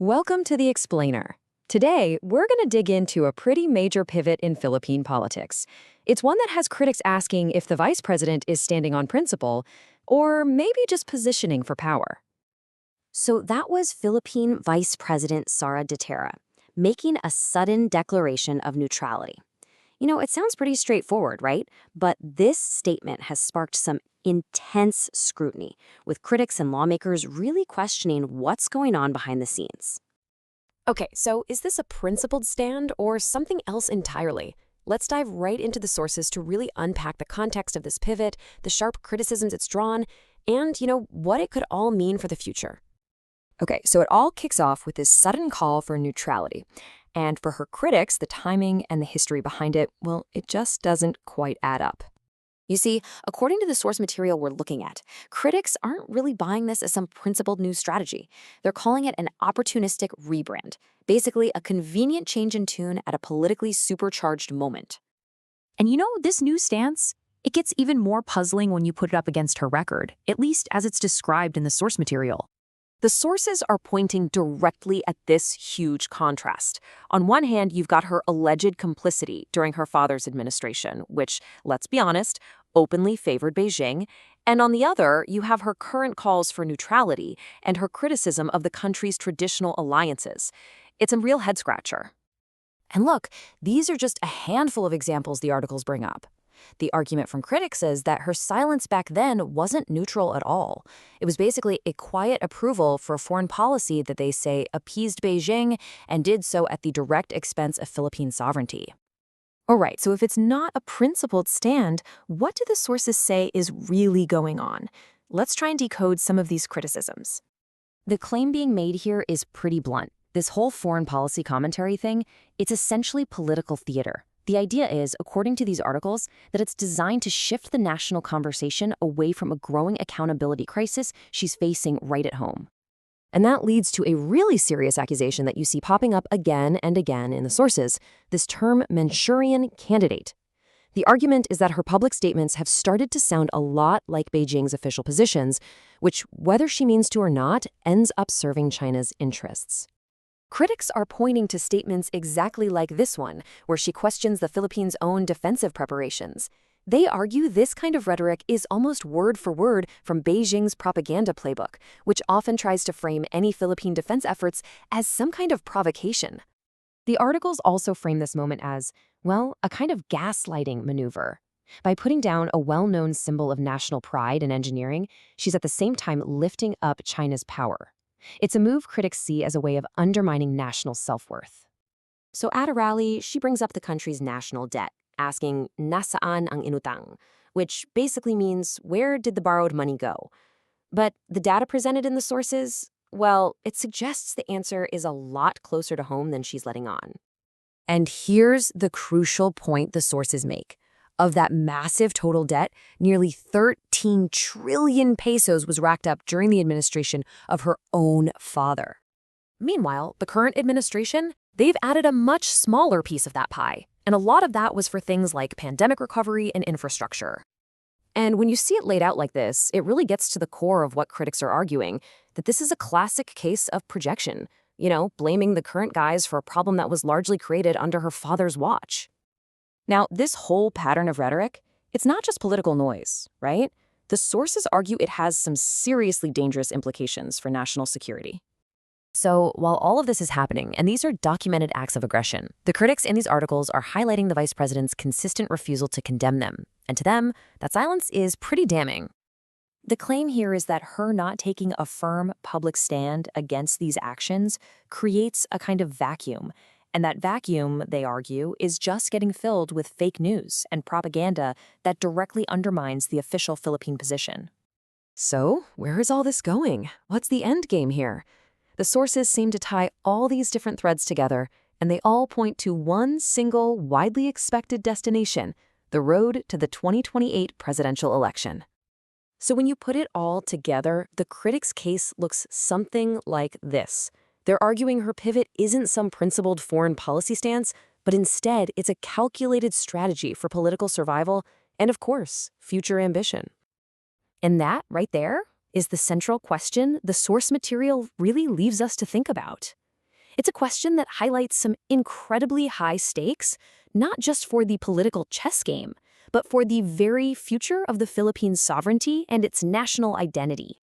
Welcome to The Explainer. Today, we're going to dig into a pretty major pivot in Philippine politics. It's one that has critics asking if the vice president is standing on principle, or maybe just positioning for power. So that was Philippine Vice President Sara Duterte making a sudden declaration of neutrality. It sounds pretty straightforward, right? But this statement has sparked some intense scrutiny, with critics and lawmakers really questioning what's going on behind the scenes. Okay, so is this a principled stand or something else entirely? Let's dive right into the sources to really unpack the context of this pivot, the sharp criticisms it's drawn, and, what it could all mean for the future. Okay, so it all kicks off with this sudden call for neutrality. And for her critics, the timing and the history behind it, well, it just doesn't quite add up. You see, according to the source material we're looking at, critics aren't really buying this as some principled new strategy. They're calling it an opportunistic rebrand, basically a convenient change in tune at a politically supercharged moment. And this new stance, it gets even more puzzling when you put it up against her record, at least as it's described in the source material. The sources are pointing directly at this huge contrast. On one hand, you've got her alleged complicity during her father's administration, which, let's be honest, openly favored Beijing. And on the other, you have her current calls for neutrality and her criticism of the country's traditional alliances. It's a real head-scratcher. And look, these are just a handful of examples the articles bring up. The argument from critics is that her silence back then wasn't neutral at all. It was basically a quiet approval for a foreign policy that they say appeased Beijing and did so at the direct expense of Philippine sovereignty. All right, so if it's not a principled stand, what do the sources say is really going on? Let's try and decode some of these criticisms. The claim being made here is pretty blunt. This whole foreign policy commentary thing, it's essentially political theater. The idea is, according to these articles, that it's designed to shift the national conversation away from a growing accountability crisis she's facing right at home. And that leads to a really serious accusation that you see popping up again and again in the sources, this term Manchurian candidate. The argument is that her public statements have started to sound a lot like Beijing's official positions, which, whether she means to or not, ends up serving China's interests. Critics are pointing to statements exactly like this one, where she questions the Philippines' own defensive preparations. They argue this kind of rhetoric is almost word for word from Beijing's propaganda playbook, which often tries to frame any Philippine defense efforts as some kind of provocation. The articles also frame this moment as, well, a kind of gaslighting maneuver. By putting down a well-known symbol of national pride and engineering, she's at the same time lifting up China's power. It's a move critics see as a way of undermining national self-worth. So at a rally, she brings up the country's national debt, asking, "Nasaan ang inutang?" which basically means, where did the borrowed money go? But the data presented in the sources, well, it suggests the answer is a lot closer to home than she's letting on. And here's the crucial point the sources make. Of that massive total debt, nearly 13 trillion pesos was racked up during the administration of her own father. Meanwhile, the current administration, they've added a much smaller piece of that pie, and a lot of that was for things like pandemic recovery and infrastructure. And when you see it laid out like this, it really gets to the core of what critics are arguing, that this is a classic case of projection, blaming the current guise for a problem that was largely created under her father's watch. Now, this whole pattern of rhetoric, it's not just political noise, right? The sources argue it has some seriously dangerous implications for national security. So, while all of this is happening, and these are documented acts of aggression, the critics in these articles are highlighting the vice president's consistent refusal to condemn them. And to them, that silence is pretty damning. The claim here is that her not taking a firm public stand against these actions creates a kind of vacuum. And that vacuum, they argue, is just getting filled with fake news and propaganda that directly undermines the official Philippine position. So, where is all this going? What's the end game here? The sources seem to tie all these different threads together, and they all point to one single, widely expected destination, the road to the 2028 presidential election. So when you put it all together, the critics' case looks something like this. They're arguing her pivot isn't some principled foreign policy stance, but instead it's a calculated strategy for political survival and, of course, future ambition. And that, right there, is the central question the source material really leaves us to think about. It's a question that highlights some incredibly high stakes, not just for the political chess game, but for the very future of the Philippines' sovereignty and its national identity.